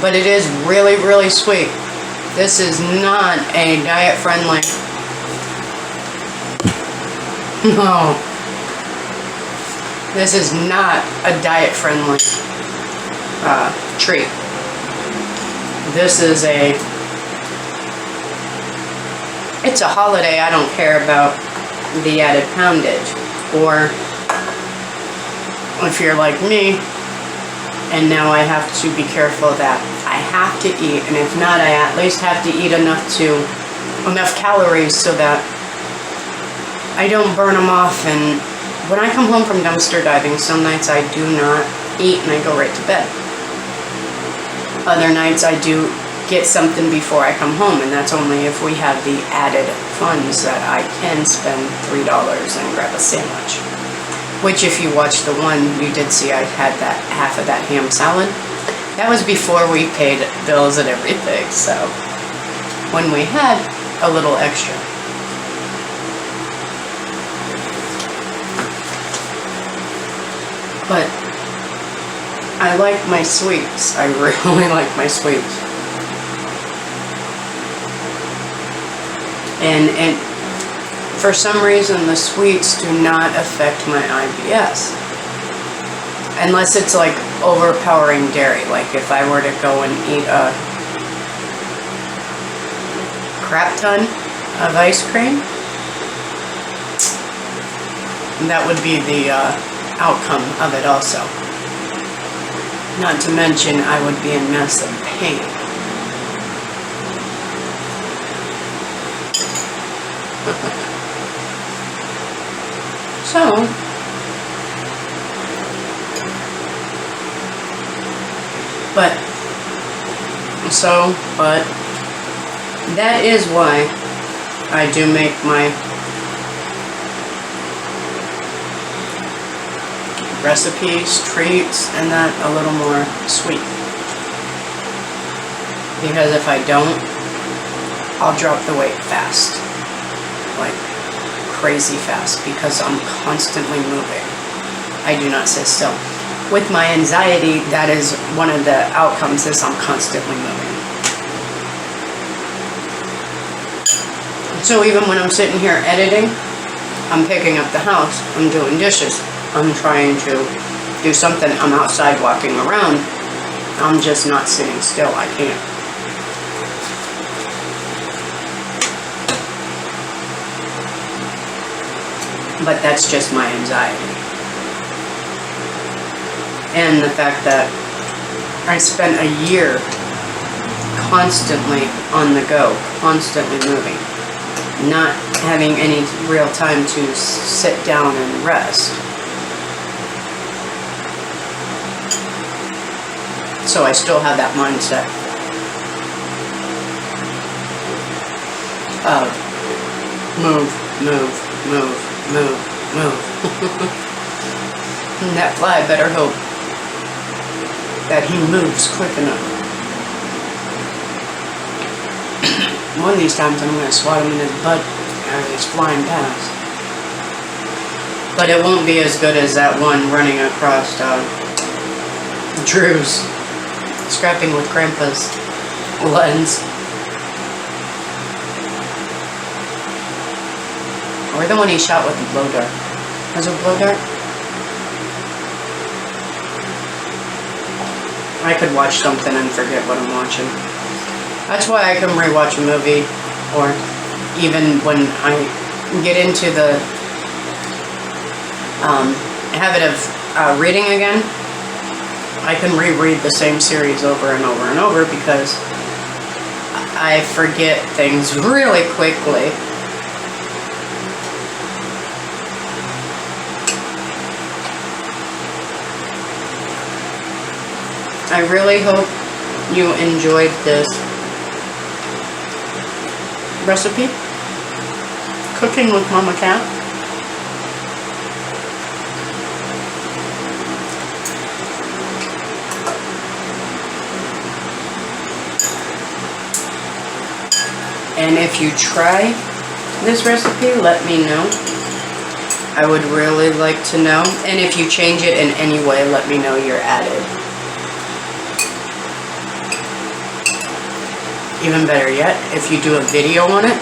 But it is really, really sweet. This is not a diet friendly. No. This is not a diet friendly treat. This is it's a holiday. I don't care about the added poundage. Or if you're like me, and now I have to be careful that I have to eat, and if not, I at least have to eat enough calories so that I don't burn them off. And when I come home from dumpster diving, some nights I do not eat and I go right to bed. Other nights I do get something before I come home, and that's only if we have the added funds that I can spend $3 and grab a sandwich. Which, if you watched the one, you did see I had that half of that ham salad. That was before we paid bills and everything, so when we had a little extra. But I like my sweets. I really like my sweets. And for some reason, the sweets do not affect my IBS. Unless it's like overpowering dairy. Like if I were to go and eat a crap ton of ice cream, that would be the outcome of it also. Not to mention, I would be in massive pain. But that is why I do make my recipes, treats, and that a little more sweet. Because if I don't, I'll drop the weight fast. Like crazy fast, because I'm constantly moving. I do not sit still. With my anxiety, that is one of the outcomes, is I'm constantly moving. So even when I'm sitting here editing, I'm picking up the house, I'm doing dishes, I'm trying to do something, I'm outside walking around, I'm just not sitting still, I can't. But that's just my anxiety. And the fact that I spent a year constantly on the go, constantly moving, not having any real time to sit down and rest. So I still have that mindset of move, move, move, move, move. And that fly better hope that he moves quick enough. One of these times I'm going to swat him in his butt as he's flying past. But it won't be as good as that one running across Drew's scrapping with Grandpa's lens. Or the one he shot with the blow dart. Was it a blow dart? I could watch something and forget what I'm watching. That's why I can rewatch a movie, or even when I get into the habit of reading again, I can reread the same series over and over and over because I forget things really quickly. I really hope you enjoyed this recipe, cooking with Mama Cat. And if you try this recipe, let me know. I would really like to know. And if you change it in any way, let me know you're added. Even better yet, if you do a video on it,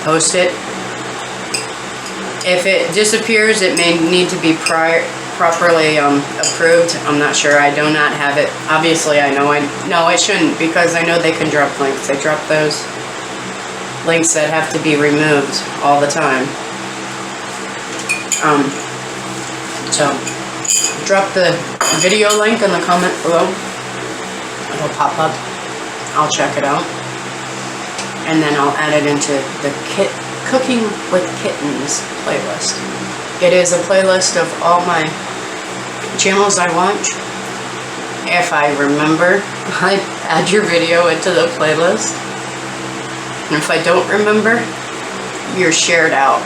post it. If it disappears, it may need to be properly approved. I'm not sure. I do not have it. Obviously, I know. No, it shouldn't, because I know they can drop links. They drop those links that have to be removed all the time. So drop the video link in the comment below. It'll pop up. I'll check it out, and then I'll add it into the Cooking with Kittens playlist. It is a playlist of all my channels I watch. If I remember, I add your video into the playlist. And if I don't remember, you're shared out.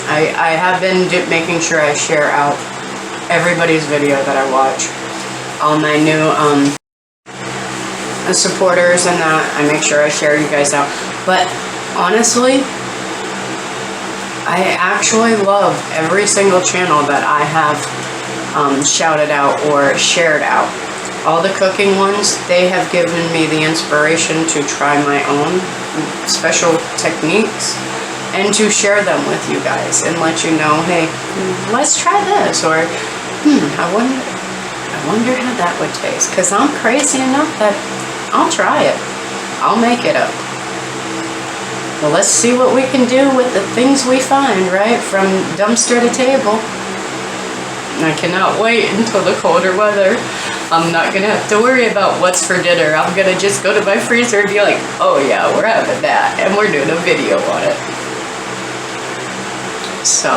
I have been making sure I share out everybody's video that I watch. All my new supporters and that, I make sure I share you guys out. But honestly, I actually love every single channel that I have shouted out or shared out. All the cooking ones, they have given me the inspiration to try my own special techniques and to share them with you guys and let you know, hey, let's try this, or I wonder how that would taste, because I'm crazy enough that I'll try it. I'll make it up. Well, let's see what we can do with the things we find, right? From dumpster to table. I cannot wait until the colder weather. I'm not going to have to worry about what's for dinner. I'm going to just go to my freezer and be like, oh yeah, we're having that. And we're doing a video on it. So,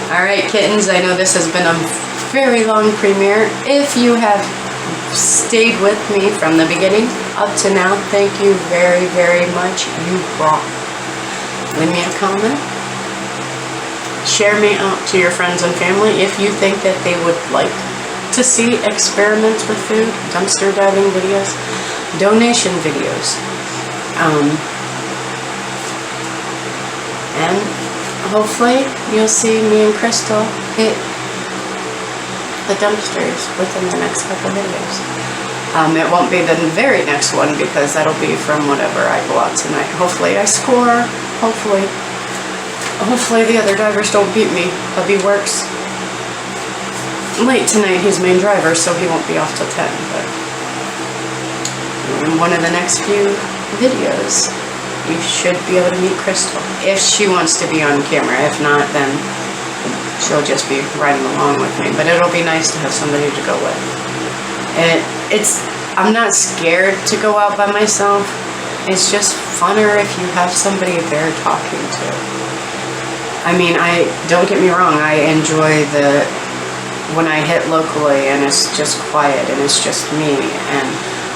alright kittens, I know this has been a very long premiere. If you have stayed with me from the beginning up to now, thank you very, very much. You rock. Leave me a comment. Share me out to your friends and family if you think that they would like to see experiments with food, dumpster diving videos, donation videos, and hopefully you'll see me and Crystal hit the dumpsters within the next couple videos. It won't be the very next one, because that'll be from whatever I go out tonight. Hopefully I score. Hopefully the other drivers don't beat me. Hubby works late tonight. He's main driver, so he won't be off till 10. But in one of the next few videos, you should be able to meet Crystal, if she wants to be on camera. If not, then she'll just be riding along with me. But it'll be nice to have somebody to go with. And I'm not scared to go out by myself. It's just funner if you have somebody there talking to. I mean, don't get me wrong, I enjoy when I hit locally and it's just quiet and it's just me,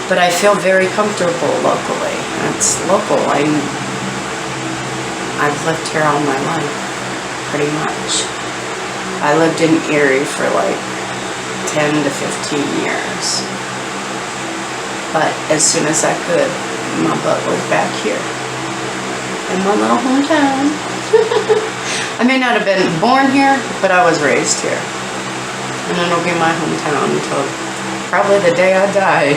but I feel very comfortable locally. It's local. I've lived here all my life, pretty much. I lived in Erie for like 10 to 15 years. But as soon as I could, my butt was back here in my little hometown. I may not have been born here, but I was raised here. And it'll be my hometown until probably the day I die.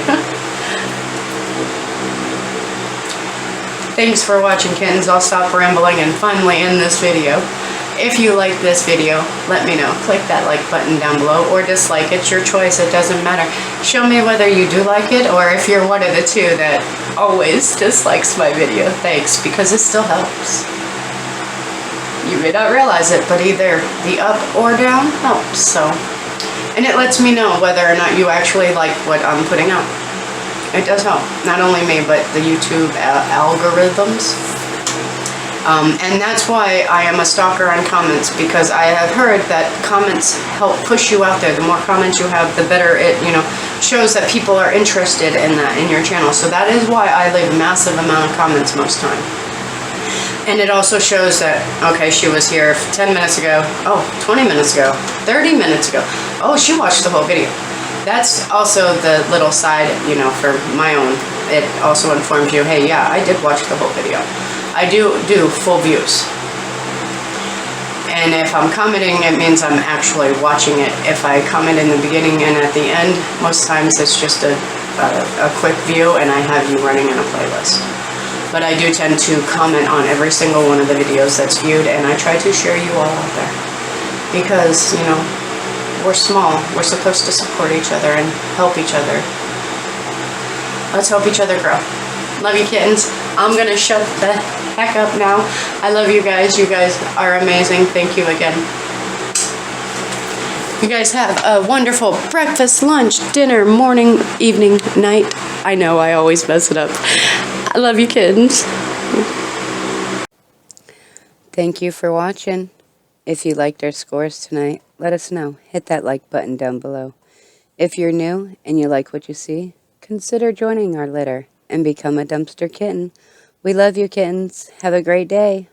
Thanks for watching, kittens. I'll stop rambling and finally end this video. If you like this video, let me know. Click that like button down below or dislike. It's your choice. It doesn't matter. Show me whether you do like it or if you're one of the two that always dislikes my video. Thanks, because it still helps. You may not realize it, but either the up or down helps. So, and it lets me know whether or not you actually like what I'm putting out. It does help, not only me, but the YouTube algorithms. And that's why I am a stalker on comments, because I have heard that comments help push you out there. The more comments you have, the better it, shows that people are interested in that, in your channel. So that is why I leave a massive amount of comments most time. And it also shows that, okay, she was here 10 minutes ago, 20 minutes ago, 30 minutes ago. Oh, she watched the whole video. That's also the little side, for my own. It also informs you, hey, yeah, I did watch the whole video. I do full views. And if I'm commenting, it means I'm actually watching it. If I comment in the beginning and at the end, most times it's just a quick view and I have you running in a playlist. But I do tend to comment on every single one of the videos that's viewed, and I try to share you all out there. Because, we're small. We're supposed to support each other and help each other. Let's help each other grow. Love you, kittens. I'm gonna shut the heck up now. I love you guys. You guys are amazing. Thank you again. You guys have a wonderful breakfast, lunch, dinner, morning, evening, night. I know I always mess it up. I love you, kittens. Thank you for watching. If you liked our scores tonight, let us know. Hit that like button down below. If you're new and you like what you see, consider joining our litter and become a dumpster kitten. We love you, kittens. Have a great day.